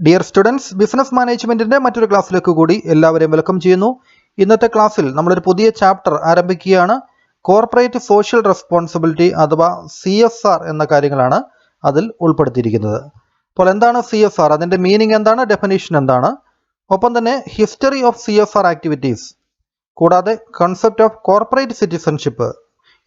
Dear students, business മാനേജ്മെന്റിന്റെ മറ്റൊരു ക്ലാസ്സിലേക്ക് കൂടി എല്ലാവരെയും വെൽക്കം ചെയ്യുന്നു. ഇന്നത്തെ ക്ലാസ്സിൽ നമ്മളൊരു പുതിയ ചാപ്റ്റർ ആരംഭിക്കുകയാണ്. കോർപ്പറേറ്റ് സോഷ്യൽ റെസ്പോൺസിബിലിറ്റി അഥവാ CSR എന്ന കാര്യങ്ങളാണ് അതിൽ ഉൾപ്പെടുത്തിയിരിക്കുന്നത്. അപ്പോൾ എന്താണ് CSR, അതിൻ്റെ മീനിങ് എന്താണ്, ഡെഫിനേഷൻ എന്താണ്, ഒപ്പം തന്നെ ഹിസ്റ്ററി ഓഫ് CSR ആക്ടിവിറ്റീസ്, കൂടാതെ കൺസെപ്റ്റ് ഓഫ് കോർപ്പറേറ്റ് സിറ്റിസൺഷിപ്പ്,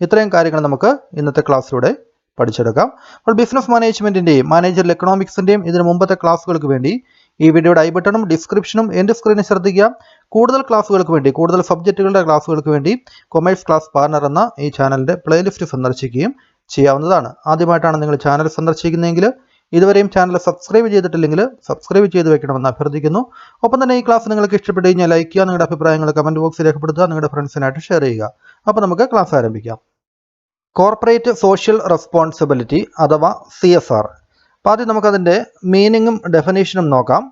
ഇത്രയും കാര്യങ്ങൾ നമുക്ക് ഇന്നത്തെ ക്ലാസ്സിലൂടെ പഠിച്ചെടുക്കാം. അപ്പോൾ ബിസിനസ് മാനേജ്മെന്റിന്റെയും മാനേജറൽ എക്കണോമിക്സിന്റെയും ഇതിന് മുമ്പത്തെ ക്ലാസ്സുകൾക്ക് വേണ്ടി ഈ വീഡിയോയുടെ ഐ ബട്ടണും ഡിസ്ക്രിപ്ഷനും എൻ്റെ സ്ക്രീനിൽ ശ്രദ്ധിക്കുക. കൂടുതൽ ക്ലാസ്സുകൾക്ക് വേണ്ടി, കൂടുതൽ സബ്ജക്റ്റുകളുടെ ക്ലാസ്സുകൾക്ക് വേണ്ടി കൊമേഴ്സ് ക്ലാസ് പാർട്ണർ എന്ന ഈ ചാനലിൻ്റെ പ്ലേലിസ്റ്റ് സന്ദർശിക്കുകയും ചെയ്യാവുന്നതാണ്. ആദ്യമായിട്ടാണ് നിങ്ങൾ ചാനൽ സന്ദർശിക്കുന്നതെങ്കിൽ ഇതുവരെയും ചാനൽ സബ്സ്ക്രൈബ് ചെയ്തിട്ടില്ലെങ്കിൽ സബ്സ്ക്രൈബ് ചെയ്ത് വെക്കണമെന്ന് അഭ്യർത്ഥിക്കുന്നു. ഒപ്പം തന്നെ ഈ ക്ലാസ് നിങ്ങൾക്ക് ഇഷ്ടപ്പെട്ട് കഴിഞ്ഞാൽ ലൈക്ക് ചെയ്യുക, നിങ്ങളുടെ അഭിപ്രായങ്ങൾ കമൻറ്റ് ബോക്സിൽ രേഖപ്പെടുത്തുക, നിങ്ങളുടെ ഫ്രണ്ട്സിനായിട്ട് ഷെയർ ചെയ്യുക. അപ്പോൾ നമുക്ക് ക്ലാസ് ആരംഭിക്കാം. കോർപ്പറേറ്റ് സോഷ്യൽ റെസ്പോൺസിബിലിറ്റി അഥവാ CSR. അപ്പോൾ ആദ്യം നമുക്കതിൻ്റെ മീനിങ്ങും ഡെഫിനേഷനും നോക്കാം.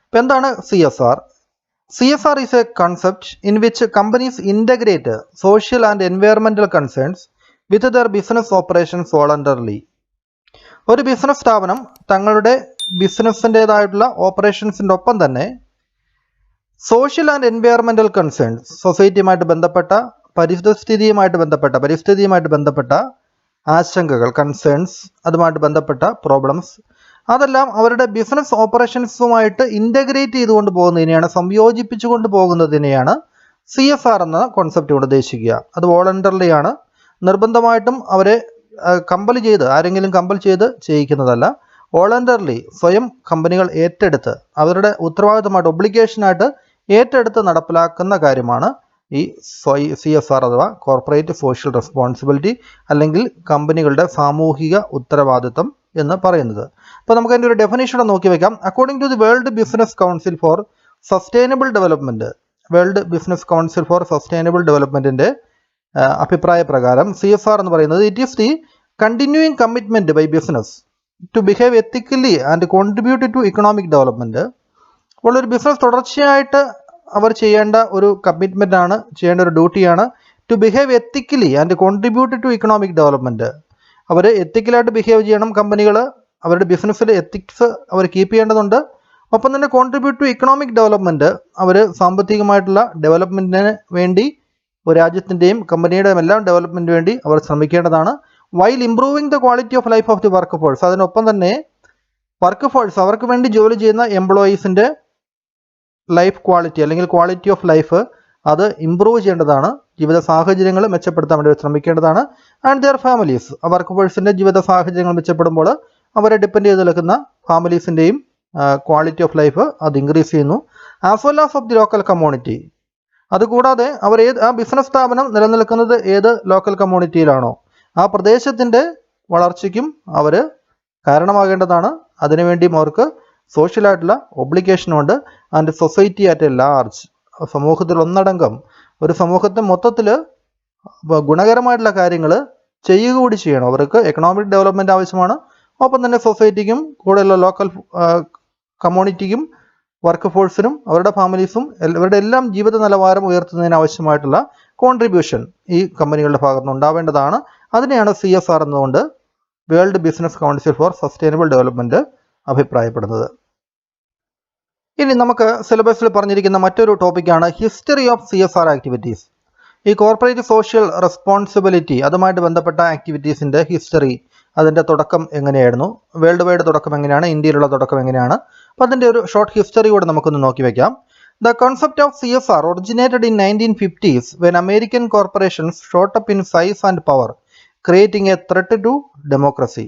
അപ്പോൾ എന്താണ് CSR? CSR is A concept in which companies integrate social and environmental concerns with there business operations voluntarily. ഒരു ബിസിനസ് സ്ഥാപനം തങ്ങളുടെ ബിസിനസ്സിൻ്റേതായിട്ടുള്ള ഓപ്പറേഷൻസിൻ്റെ ഒപ്പം തന്നെ സോഷ്യൽ ആൻഡ് എൻവയറമെൻ്റൽ കൺസേൺസ്, സൊസൈറ്റിയുമായിട്ട് ബന്ധപ്പെട്ട പരിസ്ഥിതിയുമായിട്ട് ബന്ധപ്പെട്ട ആശങ്കകൾ, കൺസേൺസ്, അതുമായിട്ട് ബന്ധപ്പെട്ട പ്രോബ്ലംസ്, അതെല്ലാം അവരുടെ ബിസിനസ് ഓപ്പറേഷൻസുമായിട്ട് ഇൻ്റഗ്രേറ്റ് ചെയ്തുകൊണ്ട് പോകുന്നതിനെയാണ്, സംയോജിപ്പിച്ചുകൊണ്ട് പോകുന്നതിനെയാണ് CSR എന്ന കോൺസെപ്റ്റ് കൊണ്ട് ഉദ്ദേശിക്കുക. അത് വോളണ്ടറിലി ആണ്, നിർബന്ധമായിട്ടും അവരെ ആരെങ്കിലും കമ്പൽ ചെയ്ത് ചെയ്യിക്കുന്നതല്ല. വോളണ്ടറിലി സ്വയം കമ്പനികൾ ഏറ്റെടുത്ത് അവരുടെ ഉത്തരവാദിത്തമായിട്ട്, ഒബ്ലിഗേഷനായിട്ട് ഏറ്റെടുത്ത് നടപ്പിലാക്കുന്ന കാര്യമാണ് ഈ CSR അഥവാ കോർപ്പറേറ്റ് സോഷ്യൽ റെസ്പോൺസിബിലിറ്റി, അല്ലെങ്കിൽ കമ്പനികളുടെ സാമൂഹിക ഉത്തരവാദിത്തം എന്ന് പറയുന്നത്. അപ്പോൾ നമുക്ക് അതിൻ്റെ ഒരു ഡെഫിനേഷൻ നോക്കി വയ്ക്കാം. According to the World Business Council for Sustainable Development, World Business Council for Sustainable ഡെവലപ്മെൻറ്റിൻ്റെ അഭിപ്രായ പ്രകാരം CSR എന്ന് പറയുന്നത് it is the continuing commitment by business to behave ethically and contribute to economic development. അപ്പോൾ ഒരു business തുടർച്ചയായിട്ട് അവർ ചെയ്യേണ്ട ഒരു കമ്മിറ്റ്മെൻ്റ് ആണ്, ചെയ്യേണ്ട ഒരു ഡ്യൂട്ടിയാണ് to behave ethically and contribute to economic development. അവർ എത്തിക്കലായിട്ട് ബിഹേവ് ചെയ്യണം. കമ്പനികൾ അവരുടെ ബിസിനസ്സിൽ എത്തിക്സ് അവർ കീപ്പ് ചെയ്യേണ്ടതുണ്ട്. ഒപ്പം തന്നെ കോൺട്രിബ്യൂട്ട് ടു ഇക്കണോമിക് ഡെവലപ്മെൻറ്റ്, അവർ സാമ്പത്തികമായിട്ടുള്ള ഡെവലപ്മെൻറ്റിന് വേണ്ടി രാജ്യത്തിൻ്റെയും കമ്പനിയുടെയും എല്ലാം ഡെവലപ്മെൻറ്റിന് വേണ്ടി അവർ ശ്രമിക്കേണ്ടതാണ്. While improving the quality of life of the workforce, അതിനൊപ്പം തന്നെ വർക്ക് ഫോഴ്സ്, അവർക്ക് വേണ്ടി ജോലി ചെയ്യുന്ന എംപ്ലോയീസിൻ്റെ ലൈഫ് ക്വാളിറ്റി അല്ലെങ്കിൽ ക്വാളിറ്റി ഓഫ് ലൈഫ് അത് ഇമ്പ്രൂവ് ചെയ്യേണ്ടതാണ്. ജീവിത സാഹചര്യങ്ങൾ മെച്ചപ്പെടുത്താൻ വേണ്ടി ശ്രമിക്കേണ്ടതാണ്. ആൻഡ് ദിയർ ഫാമിലീസ്, വർക്ക് ഫോഴ്സിൻ്റെ ജീവിത സാഹചര്യങ്ങൾ മെച്ചപ്പെടുമ്പോൾ അവരെ ഡിപ്പെൻഡ് ചെയ്ത് നിൽക്കുന്ന ഫാമിലീസിൻ്റെയും ക്വാളിറ്റി ഓഫ് ലൈഫ് അത് ഇൻക്രീസ് ചെയ്യുന്നു. As well as of the local community, അതുകൂടാതെ അവർ ആ ബിസിനസ് സ്ഥാപനം നിലനിൽക്കുന്നത് ഏത് ലോക്കൽ കമ്മ്യൂണിറ്റിയിലാണോ ആ പ്രദേശത്തിൻ്റെ വളർച്ചയ്ക്കും അവർ കാരണമാകേണ്ടതാണ്. അതിനുവേണ്ടിയും അവർക്ക് സോഷ്യലായിട്ടുള്ള ഒബ്ലിഗേഷനുണ്ട്. And society at a large, സമൂഹത്തിൽ ഒന്നടങ്കം, ഒരു സമൂഹത്തെ മൊത്തത്തിൽ ഗുണകരമായിട്ടുള്ള കാര്യങ്ങൾ ചെയ്യുക കൂടി ചെയ്യണം. അവർക്ക് എക്കണോമിക് ഡെവലപ്മെൻറ്റ് ആവശ്യമാണ്. ഒപ്പം തന്നെ സൊസൈറ്റിക്കും കൂടെയുള്ള ലോക്കൽ കമ്മ്യൂണിറ്റിക്കും വർക്ക് ഫോഴ്സിനും അവരുടെ ഫാമിലീസും ഇവരുടെ എല്ലാം ജീവിത നിലവാരം ഉയർത്തുന്നതിന് ആവശ്യമായിട്ടുള്ള കോൺട്രിബ്യൂഷൻ ഈ കമ്പനികളുടെ ഭാഗത്തുനിന്ന് ഉണ്ടാവേണ്ടതാണ്. അതിനെയാണ് CSR എന്നുകൊണ്ട് world Business Council for Sustainable development അഭിപ്രായപ്പെടുന്നത്. ഇനി നമുക്ക് സിലബസിൽ പറഞ്ഞിരിക്കുന്ന മറ്റൊരു ടോപ്പിക്കാണ് ഹിസ്റ്ററി ഓഫ് CSR ആക്ടിവിറ്റീസ്. ഈ കോർപ്പറേറ്റ് സോഷ്യൽ റെസ്പോൺസിബിലിറ്റി അതുമായിട്ട് ബന്ധപ്പെട്ട ആക്ടിവിറ്റീസിൻ്റെ ഹിസ്റ്ററി, അതിൻ്റെ തുടക്കം എങ്ങനെയായിരുന്നു, വേൾഡ് വൈഡ് തുടക്കം എങ്ങനെയാണ്, ഇന്ത്യയിലുള്ള തുടക്കം എങ്ങനെയാണ്, അപ്പോൾ അതിൻ്റെ ഒരു ഷോർട്ട് ഹിസ്റ്ററി കൂടെ നമുക്കൊന്ന് നോക്കി വയ്ക്കാം. The concept of CSR originated in 1950s when American corporations shot up in size and power, creating a threat to democracy.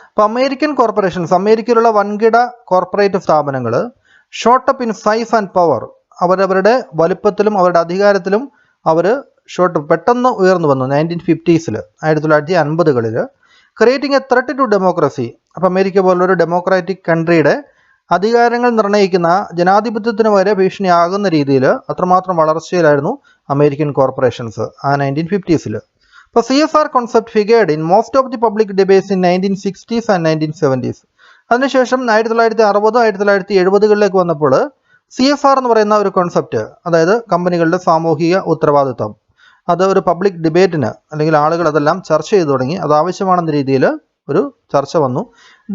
അപ്പോൾ അമേരിക്കൻ കോർപ്പറേഷൻസ്, അമേരിക്കയിലുള്ള വൻകിട കോർപ്പറേറ്റ് സ്ഥാപനങ്ങൾ shot up in size and power, അവരവരുടെ വലുപ്പത്തിലും അവരുടെ അധികാരത്തിലും അവർ പെട്ടെന്ന് ഉയർന്നു വന്നു 1950s, 1950കളിൽ. Creating a threat to democracy, അപ്പോൾ അമേരിക്ക പോലുള്ളൊരു ഡെമോക്രാറ്റിക് കൺട്രിയുടെ അധികാരങ്ങൾ നിർണ്ണയിക്കുന്ന ജനാധിപത്യത്തിന് വരെ ഭീഷണിയാകുന്ന രീതിയിൽ അത്രമാത്രം വളർച്ചയിലായിരുന്നു അമേരിക്കൻ കോർപ്പറേഷൻസ് ആ 1950s. അപ്പോൾ CSR concept figured in most of the public debates in 1960s and 1970s. അതിനുശേഷം 1960, 1970കളിലേക്ക് വന്നപ്പോൾ CSR എന്ന് പറയുന്ന ഒരു കോൺസെപ്റ്റ്, അതായത് കമ്പനികളുടെ സാമൂഹിക ഉത്തരവാദിത്വം, അത് ഒരു പബ്ലിക് ഡിബേറ്റിന് അല്ലെങ്കിൽ ആളുകൾ അതെല്ലാം ചർച്ച ചെയ്തു തുടങ്ങി. അത് ആവശ്യമാണെന്ന രീതിയിൽ ഒരു ചർച്ച വന്നു.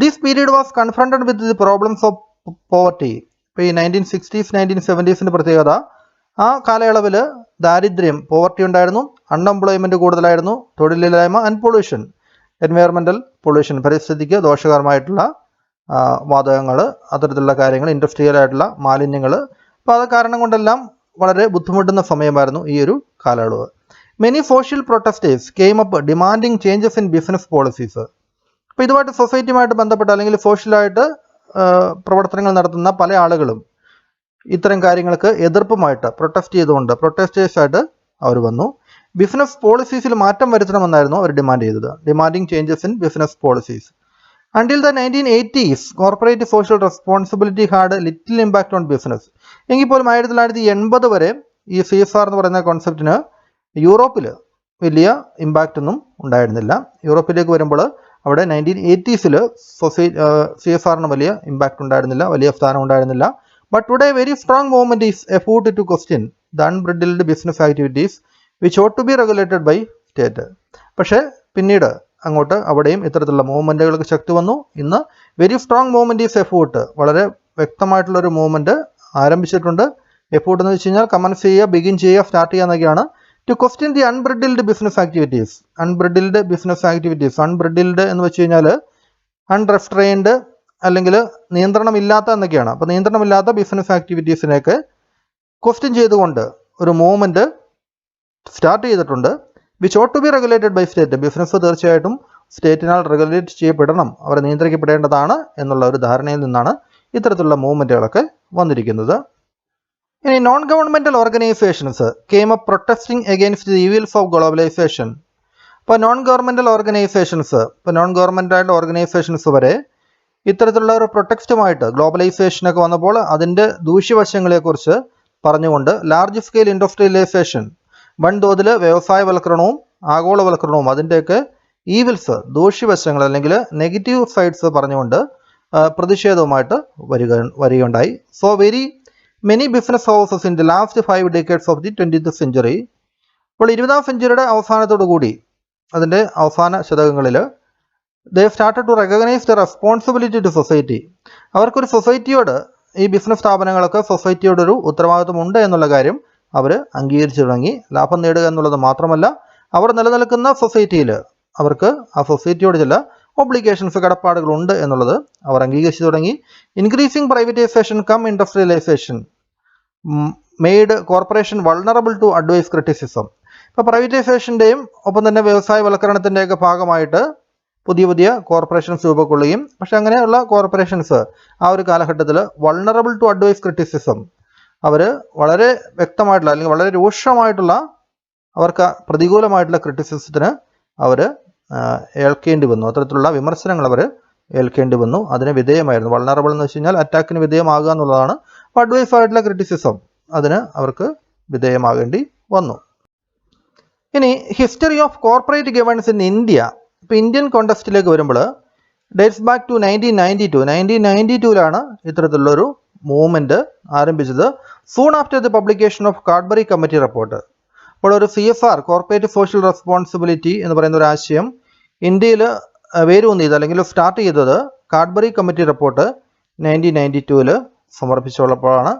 This period was confronted with the problems of poverty. ഇപ്പോൾ ഈ 1960s 1970s പ്രത്യേകത, ആ കാലയളവിൽ ദാരിദ്ര്യം, പോവർട്ടി ഉണ്ടായിരുന്നു, അൺഎംപ്ലോയ്മെൻറ്റ് കൂടുതലായിരുന്നു, തൊഴിലില്ലായ്മ, ആൻഡ് പൊല്യൂഷൻ, എൻവയറമെൻ്റൽ പൊല്യൂഷൻ, പരിസ്ഥിതിക്ക് ദോഷകരമായിട്ടുള്ള വാതകങ്ങൾ, അത്തരത്തിലുള്ള കാര്യങ്ങൾ, ഇൻഡസ്ട്രിയലായിട്ടുള്ള മാലിന്യങ്ങൾ. അപ്പോൾ അത് കാരണം കൊണ്ടെല്ലാം വളരെ ബുദ്ധിമുട്ടുന്ന സമയമായിരുന്നു ഈ ഒരു കാലയളവ്. Many social protesters came up demanding changes in business policies. അപ്പോൾ ഇതുമായിട്ട് സൊസൈറ്റിയുമായിട്ട് ബന്ധപ്പെട്ട അല്ലെങ്കിൽ സോഷ്യലായിട്ട് പ്രവർത്തനങ്ങൾ നടത്തുന്ന പല ആളുകളും ഇത്തരം കാര്യങ്ങൾക്ക് എതിർപ്പുമായിട്ട് പ്രൊട്ടസ്റ്റ് ചെയ്തുകൊണ്ട് പ്രൊട്ടസ്റ്റേഴ്സായിട്ട് അവർ വന്നു. ബിസിനസ് പോളിസീസിൽ മാറ്റം വരുത്തണമെന്നായിരുന്നു അവർ ഡിമാൻഡ് ചെയ്തത്. Demanding changes in business policies. Until the 1980s corporate social responsibility had little impact own business. എങ്കിൽ പോലും 1980 വരെ ഈ CSR എന്ന് പറയുന്ന കോൺസെപ്റ്റിന് യൂറോപ്പിൽ വലിയ ഇമ്പാക്റ്റ് ഒന്നും ഉണ്ടായിരുന്നില്ല. യൂറോപ്പിലേക്ക് വരുമ്പോൾ അവിടെ 1980s CSRന് വലിയ ഇമ്പാക്റ്റ് ഉണ്ടായിരുന്നില്ല, വലിയ സ്ഥാനം ഉണ്ടായിരുന്നില്ല. But today very strong movement is effort to question the unbridled business activities which ought to be regulated by state. പക്ഷേ പിന്നീട് അങ്ങോട്ട് അവിടെയും ഇത്തരത്തിലുള്ള മൂവ്മെൻറ്റുകൾക്ക് ശക്തി വന്നു. ഇന്ന് very strong movement is effort, വളരെ വ്യക്തമായിട്ടുള്ളൊരു മൂവ്മെൻറ്റ് ആരംഭിച്ചിട്ടുണ്ട്. എഫോർട്ട് എന്ന് വെച്ച് കഴിഞ്ഞാൽ കമൻസ് ചെയ്യുക, ബിഗിൻ ചെയ്യുക, സ്റ്റാർട്ട് ചെയ്യുക എന്നൊക്കെയാണ്. To question the unbridled business activities. Unbridled business activities, unbridled എന്ന് വെച്ച് കഴിഞ്ഞാൽ അൺറെസ്ട്രെയിൻഡ് അല്ലെങ്കിൽ നിയന്ത്രണമില്ലാത്ത എന്നൊക്കെയാണ്. അപ്പോൾ നിയന്ത്രണമില്ലാത്ത ബിസിനസ് ആക്ടിവിറ്റീസിനെയൊക്കെ ക്വസ്റ്റ്യൻ ചെയ്തുകൊണ്ട് ഒരു മൂവ്മെൻറ്റ് സ്റ്റാർട്ട് ചെയ്തിട്ടുണ്ട്. Which ought to be regulated by state. Business തീർച്ചയായിട്ടും സ്റ്റേറ്റിനാൽ റെഗുലേറ്റ് ചെയ്യപ്പെടണം, അവർ നിയന്ത്രിക്കപ്പെടേണ്ടതാണ് എന്നുള്ള ഒരു ധാരണയിൽ നിന്നാണ് ഇത്തരത്തിലുള്ള മൂവ്മെൻറ്റുകളൊക്കെ വന്നിരിക്കുന്നത്. ഇനി non governmental organisations came up protesting against the evils of globalisation. ഇപ്പോൾ നോൺ ഗവൺമെൻറ്റൽ ഓർഗനൈസേഷൻസ്, ഇപ്പോൾ നോൺ ഗവൺമെൻറ്റായിട്ടുള്ള ഓർഗനൈസേഷൻസ് വരെ ഇത്തരത്തിലുള്ള ഒരു പ്രൊട്ടക്സ്റ്റുമായിട്ട് ഗ്ലോബലൈസേഷനൊക്കെ വന്നപ്പോൾ അതിൻ്റെ ദൂഷ്യവശങ്ങളെക്കുറിച്ച് പറഞ്ഞുകൊണ്ട് ലാർജ് സ്കെയിൽ ഇൻഡസ്ട്രിയലൈസേഷൻ, വൻതോതിൽ വ്യവസായവൽക്കരണവും ആഗോളവൽക്കരണവും അതിൻ്റെയൊക്കെ ഈവിൽസ്, ദൂഷ്യവശങ്ങൾ അല്ലെങ്കിൽ നെഗറ്റീവ് സൈഡ്സ് പറഞ്ഞുകൊണ്ട് പ്രതിഷേധവുമായിട്ട് വരികയുണ്ടായി. So very many business houses in the last 5 decades of the 20th century. അപ്പോൾ 20ാം സെഞ്ചുറിയുടെ അവസാനത്തോടു കൂടി, അതിൻ്റെ അവസാന ശതകങ്ങളിൽ they started to recognise the responsibility to society. അവർക്കൊരു സൊസൈറ്റിയോട്, ഈ ബിസിനസ് സ്ഥാപനങ്ങളൊക്കെ സൊസൈറ്റിയോടൊരു ഉത്തരവാദിത്വമുണ്ട് എന്നുള്ള കാര്യം അവർ അംഗീകരിച്ചു തുടങ്ങി. ലാഭം നേടുക എന്നുള്ളത് മാത്രമല്ല, അവർ നിലനിൽക്കുന്ന സൊസൈറ്റിയിൽ അവർക്ക് ആ സൊസൈറ്റിയോട് ചില ഒബ്ലിഗേഷൻസ്, കടപ്പാടുകളുണ്ട് എന്നുള്ളത് അവർ അംഗീകരിച്ചു തുടങ്ങി. Increasing privatisation cum industrialisation made corporation vulnerable to adverse criticism. ഇപ്പോൾ പ്രൈവറ്റൈസേഷൻ്റെയും ഒപ്പം തന്നെ വ്യവസായവൽക്കരണത്തിൻ്റെയൊക്കെ ഭാഗമായിട്ട് പുതിയ പുതിയ കോർപ്പറേഷൻസ് രൂപക്കൊള്ളുകയും, പക്ഷെ അങ്ങനെയുള്ള കോർപ്പറേഷൻസ് ആ ഒരു കാലഘട്ടത്തിൽ വൾണറബിൾ ടു അഡ്വൈസ് ക്രിറ്റിസിസം, അവർ വളരെ വ്യക്തമായിട്ടുള്ള അല്ലെങ്കിൽ വളരെ രൂക്ഷമായിട്ടുള്ള അവർക്ക് പ്രതികൂലമായിട്ടുള്ള ക്രിറ്റിസിസത്തിന് അവർ ഏൽക്കേണ്ടി വന്നു. അത്തരത്തിലുള്ള വിമർശനങ്ങൾ അവർ ഏൽക്കേണ്ടി വന്നു, അതിന് വിധേയമായിരുന്നു. വൾണറബിൾ എന്ന് വെച്ച് കഴിഞ്ഞാൽ അറ്റാക്കിന് വിധേയമാകുക എന്നുള്ളതാണ്. അപ്പോൾ അഡ്വൈസ് ആയിട്ടുള്ള ക്രിറ്റിസിസം, അതിന് അവർക്ക് വിധേയമാകേണ്ടി വന്നു. ഇനി history of corporate governance in India. ഇപ്പോൾ ഇന്ത്യൻ കോണ്ടക്സ്റ്റിലേക്ക് വരുമ്പോൾ ഡേറ്റ്സ് ബാക്ക് ടു 1992. 1992 ഇത്തരത്തിലുള്ളൊരു മൂവ്മെൻറ്റ് ആരംഭിച്ചത്. Soon after the publication of Cadbury committee report. അപ്പോൾ ഒരു CSR, കോർപ്പറേറ്റ് സോഷ്യൽ റെസ്പോൺസിബിലിറ്റി എന്ന് പറയുന്ന ഒരു ആശയം ഇന്ത്യയിൽ വേരൂന്നിയത് അല്ലെങ്കിൽ സ്റ്റാർട്ട് ചെയ്തത് കാഡ്ബറി കമ്മിറ്റി റിപ്പോർട്ട് 1992 സമർപ്പിച്ചുള്ളപ്പോഴാണ്.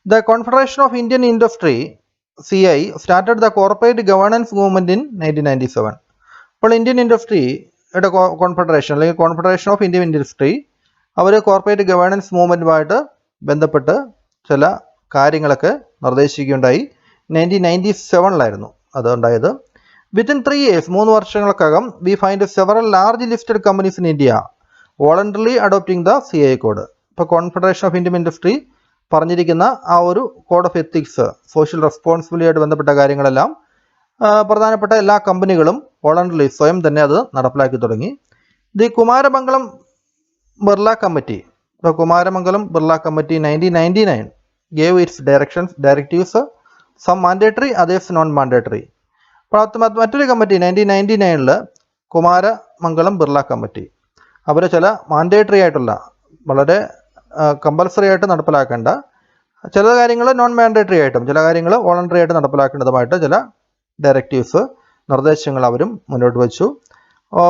The Confederation of Indian Industry CI started the corporate governance movement in 1997. അപ്പോൾ ഇന്ത്യൻ ഇൻഡസ്ട്രിയുടെ കോൺഫെഡറേഷൻ അല്ലെങ്കിൽ കോൺഫെഡറേഷൻ ഓഫ് ഇന്ത്യൻ ഇൻഡസ്ട്രി അവർ കോർപ്പറേറ്റ് ഗവേണൻസ് മൂവ്മെൻറ്റുമായിട്ട് ബന്ധപ്പെട്ട് ചില കാര്യങ്ങളൊക്കെ നിർദ്ദേശിക്കുകയുണ്ടായി. 1997 അത് ഉണ്ടായത്. വിത്തിൻ 3 years, 3 വർഷങ്ങൾക്കകം we find several large listed companies in India voluntarily adopting the CI code. ഇപ്പോൾ കോൺഫെഡറേഷൻ ഓഫ് ഇന്ത്യൻ ഇൻഡസ്ട്രി പറഞ്ഞിരിക്കുന്ന ആ ഒരു കോഡ് ഓഫ് എത്തിക്സ്, സോഷ്യൽ റെസ്പോൺസിബിലിറ്റിയായിട്ട് ബന്ധപ്പെട്ട കാര്യങ്ങളെല്ലാം പ്രധാനപ്പെട്ട എല്ലാ കമ്പനികളും വോളണ്ടറിലി സ്വയം തന്നെ അത് നടപ്പിലാക്കി തുടങ്ങി. The Kumaramangalam Birla committee. ഇപ്പോൾ Kumaramangalam Birla committee 1999 gave its directives, some mandatory, others non mandatory. മറ്റൊരു കമ്മിറ്റി 1999 കുമാരമംഗലം ബിർള കമ്മിറ്റി അവർ ചില മാൻഡേറ്ററി ആയിട്ടുള്ള, വളരെ കമ്പൽസറി ആയിട്ട് നടപ്പിലാക്കേണ്ട ചില കാര്യങ്ങൾ നോൺ മാൻഡേറ്ററി ആയിട്ടും ചില കാര്യങ്ങൾ വോളണ്ടറി ആയിട്ട് നടപ്പിലാക്കേണ്ടതുമായിട്ട് ചില ഡയറക്റ്റീവ്സ്, നിർദ്ദേശങ്ങൾ അവരും മുന്നോട്ട് വെച്ചു.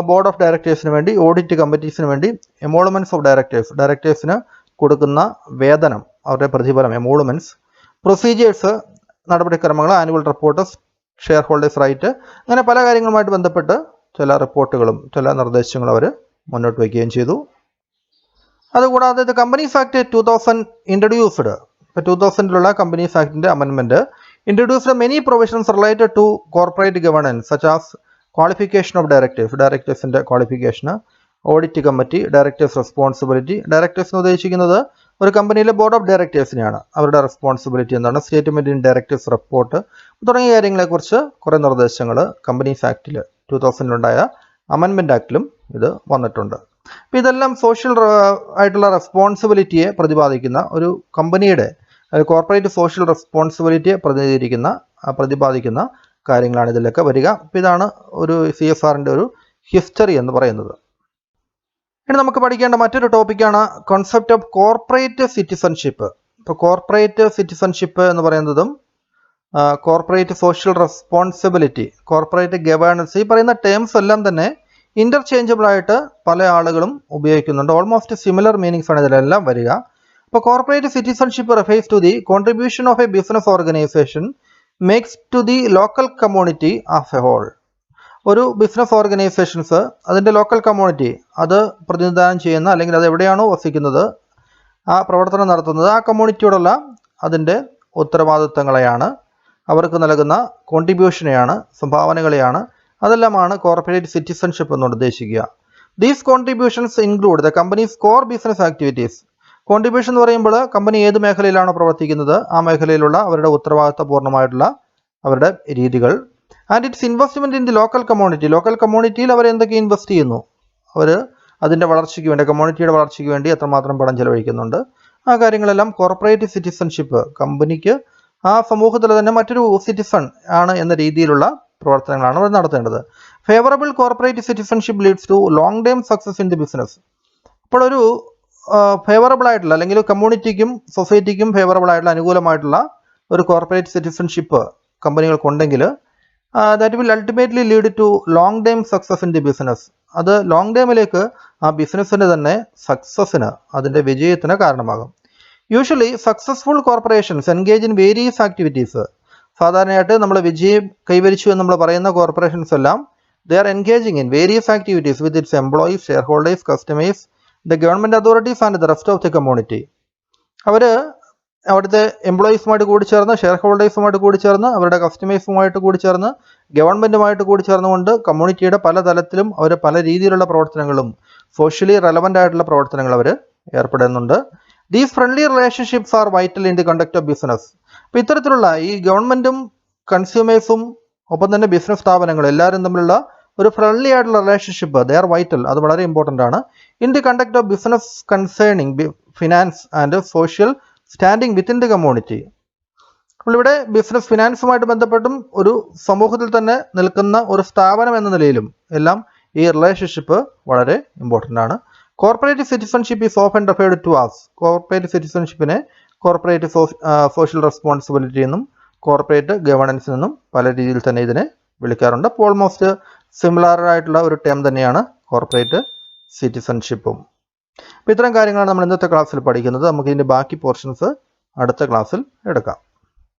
ബോർഡ് ഓഫ് ഡയറക്ടേഴ്സിന് വേണ്ടി, ഓഡിറ്റ് കമ്മിറ്റീസിന് വേണ്ടി, എമോളുമെൻറ്റ്സ് ഓഫ് ഡയറക്ടേഴ്സിന് കൊടുക്കുന്ന വേതനം, അവരുടെ പ്രതിഫലം, എമോളുമെൻറ്റ്സ്, പ്രൊസീജിയേഴ്സ്, നടപടിക്രമങ്ങൾ, annual report, share holders right, അങ്ങനെ പല കാര്യങ്ങളുമായിട്ട് ബന്ധപ്പെട്ട് ചില റിപ്പോർട്ടുകളും ചില നിർദ്ദേശങ്ങളും അവർ മുന്നോട്ട് വയ്ക്കുകയും ചെയ്തു. അതുകൂടാതെ ഇത് കമ്പനീസ് ആക്ട് 2000 ഇൻട്രൊഡ്യൂസ്ഡ്, ഇപ്പോൾ 2000 കമ്പനീസ് ആക്ടിൻ്റെ amendment introduced many provisions related to corporate governance such as qualification of directors, ഡയറക്ടേഴ്സിൻ്റെ ക്വാളിഫിക്കേഷന്, audit committee, directors responsibility. Directors എന്ന് ഉദ്ദേശിക്കുന്നത് ഒരു കമ്പനിയിലെ ബോർഡ് ഓഫ് ഡയറക്ടേഴ്സിനെയാണ്. അവരുടെ റെസ്പോൺസിബിലിറ്റി എന്താണ്, സ്റ്റേറ്റ്മെൻറ്റ് ഇൻ ഡയറക്ടേഴ്സ് റിപ്പോർട്ട് തുടങ്ങിയ കാര്യങ്ങളെക്കുറിച്ച് കുറേ നിർദ്ദേശങ്ങൾ കമ്പനീസ് ആക്ടിൽ 2000 അമെൻമെൻറ്റ് ആക്ടിലും ഇത് വന്നിട്ടുണ്ട്. അപ്പോൾ ഇതെല്ലാം സോഷ്യൽ ആയിട്ടുള്ള റെസ്പോൺസിബിലിറ്റിയെ പ്രതിപാദിക്കുന്ന ഒരു കമ്പനിയുടെ കോർപ്പറേറ്റ് സോഷ്യൽ റെസ്പോൺസിബിലിറ്റിയെ പ്രതിപാദിക്കുന്ന കാര്യങ്ങളാണ് ഇതിലൊക്കെ വരിക. അപ്പോൾ ഇതാണ് ഒരു CSRൻ്റെ ഒരു ഹിസ്റ്ററി എന്ന് പറയുന്നത്. ഇനി നമുക്ക് പഠിക്കേണ്ട മറ്റൊരു ടോപ്പിക്കാണ് കോൺസെപ്റ്റ് ഓഫ് കോർപ്പറേറ്റ് സിറ്റിസൺഷിപ്പ്. ഇപ്പോൾ കോർപ്പറേറ്റ് സിറ്റിസൺഷിപ്പ് എന്ന് പറയുന്നതും corporate social responsibility, corporate governance, ഈ പറയുന്ന ടേംസ് എല്ലാം തന്നെ ഇൻ്റർചേഞ്ചബിൾ ആയിട്ട് പല ആളുകളും ഉപയോഗിക്കുന്നുണ്ട്. ഓൾമോസ്റ്റ് സിമിലർ മീനിങ്സ് ആണ് ഇതിലെല്ലാം വരിക. അപ്പോൾ corporate citizenship refers to the contribution of a business organisation makes to the local community as a whole. ഒരു ബിസിനസ് ഓർഗനൈസേഷൻസ് അതിൻ്റെ ലോക്കൽ കമ്മ്യൂണിറ്റി അത് പ്രതിനിധാനം ചെയ്യുന്ന, അല്ലെങ്കിൽ അത് എവിടെയാണോ വസിക്കുന്നത്, ആ പ്രവർത്തനം നടത്തുന്നത്, ആ കമ്മ്യൂണിറ്റിയോടുള്ള അതിൻ്റെ ഉത്തരവാദിത്തങ്ങളെയാണ്, അവർക്ക് നൽകുന്ന കോൺട്രിബ്യൂഷനെയാണ്, സംഭാവനകളെയാണ്, അതെല്ലാമാണ് കോർപ്പറേറ്റ് സിറ്റിസൺഷിപ്പ് എന്നുകൊണ്ട് ഉദ്ദേശിക്കുക. These contributions include the company's core business activities. Contribution എന്ന് പറയുമ്പോൾ കമ്പനി ഏത് മേഖലയിലാണോ പ്രവർത്തിക്കുന്നത് ആ മേഖലയിലുള്ള അവരുടെ ഉത്തരവാദിത്തപൂർണ്ണമായിട്ടുള്ള അവരുടെ രീതികൾ. And it's investment in the local community. Local കമ്മ്യൂണിറ്റിയിൽ അവർ എന്തൊക്കെ ഇൻവെസ്റ്റ് ചെയ്യുന്നു, അവർ അതിൻ്റെ വളർച്ചയ്ക്ക് വേണ്ടി, കമ്മ്യൂണിറ്റിയുടെ വളർച്ചയ്ക്ക് വേണ്ടി എത്രമാത്രം പണം ചെലവഴിക്കുന്നുണ്ട്, ആ കാര്യങ്ങളെല്ലാം കോർപ്പറേറ്റ് സിറ്റിസൺഷിപ്പ്, കമ്പനിക്ക് ആ സമൂഹത്തിൽ തന്നെ മറ്റൊരു സിറ്റിസൺ ആണ് എന്ന രീതിയിലുള്ള പ്രവർത്തനങ്ങളാണ് അവർ നടത്തേണ്ടത്. Favourable corporate citizenship leads to long term success in the business. അപ്പോൾ ഒരു ഫേവറബിൾ ആയിട്ടുള്ള, അല്ലെങ്കിൽ കമ്മ്യൂണിറ്റിക്കും സൊസൈറ്റിക്കും ഫേവറബിൾ ആയിട്ടുള്ള, അനുകൂലമായിട്ടുള്ള ഒരു കോർപ്പറേറ്റ് സിറ്റിസൺഷിപ്പ് കമ്പനികൾക്കുണ്ടെങ്കിൽ that will ultimately lead to long time success in the business. അത് ലോങ് ടൈമിലേക്ക് ആ ബിസിനസ്സിന് തന്നെ സക്സസ്സിന്, അതിൻ്റെ വിജയത്തിന് കാരണമാകും. Usually successful corporations engage in various activities. സാധാരണയായിട്ട് നമ്മൾ വിജയം കൈവരിച്ചു എന്ന് നമ്മൾ പറയുന്ന കോർപ്പറേഷൻസ് എല്ലാം they are engaging in various activities with its employees, shareholders, customers, the government authorities and the rest of the community. അവർ അവിടുത്തെ എംപ്ലോയീസുമായിട്ട് കൂടി ചേർന്ന്, ഷെയർ ഹോൾഡേഴ്സുമായിട്ട് കൂടി ചേർന്ന്, അവരുടെ കസ്റ്റമേഴ്സുമായിട്ട് കൂടി ചേർന്ന്, ഗവൺമെൻറ്റുമായിട്ട് കൂടി ചേർന്നുകൊണ്ട് കമ്മ്യൂണിറ്റിയുടെ പല തലത്തിലും അവർ പല രീതിയിലുള്ള പ്രവർത്തനങ്ങളും സോഷ്യലി റെലവൻ്റ് ആയിട്ടുള്ള പ്രവർത്തനങ്ങൾ അവർ ഏർപ്പെടുന്നുണ്ട്. These friendly relationships are vital in the conduct of business. അപ്പോൾ ഇത്തരത്തിലുള്ള ഈ ഗവൺമെൻറ്റും കൺസ്യൂമേഴ്സും ഒപ്പം തന്നെ ബിസിനസ് സ്ഥാപനങ്ങളും എല്ലാവരും തമ്മിലുള്ള ഒരു ഫ്രണ്ട്ലി ആയിട്ടുള്ള റിലേഷൻഷിപ്പ്, ദേ ആർ വൈറ്റൽ, അത് വളരെ ഇമ്പോർട്ടൻ്റ് ആണ്. In the conduct of business concerning finance and social standing within the community. അപ്പോൾ ഇവിടെ ബിസിനസ് ഫിനാൻസുമായിട്ട് ബന്ധപ്പെട്ടും ഒരു സമൂഹത്തിൽ തന്നെ നിൽക്കുന്ന ഒരു സ്ഥാപനം എന്ന നിലയിലും എല്ലാം ഈ റിലേഷൻഷിപ്പ് വളരെ ഇമ്പോർട്ടൻ്റ് ആണ്. Corporate citizenship is often referred to as. Corporate സിറ്റിസൺഷിപ്പിനെ കോർപ്പറേറ്റ് സോഷ്യൽ റെസ്പോൺസിബിലിറ്റി എന്നും കോർപ്പറേറ്റ് ഗവേണൻസിൽ നിന്നും പല രീതിയിൽ തന്നെ ഇതിനെ വിളിക്കാറുണ്ട്. അപ്പോൾ ഓൾമോസ്റ്റ് സിമിലർ ആയിട്ടുള്ള ഒരു ടേം തന്നെയാണ് കോർപ്പറേറ്റ് സിറ്റിസൺഷിപ്പും. അപ്പോൾ ഇത്തരം കാര്യങ്ങളാണ് നമ്മൾ ഇന്നത്തെ ക്ലാസ്സിൽ പഠിക്കുന്നത്. നമുക്ക് ഇതിൻ്റെ ബാക്കി പോർഷൻസ് അടുത്ത ക്ലാസ്സിൽ എടുക്കാം.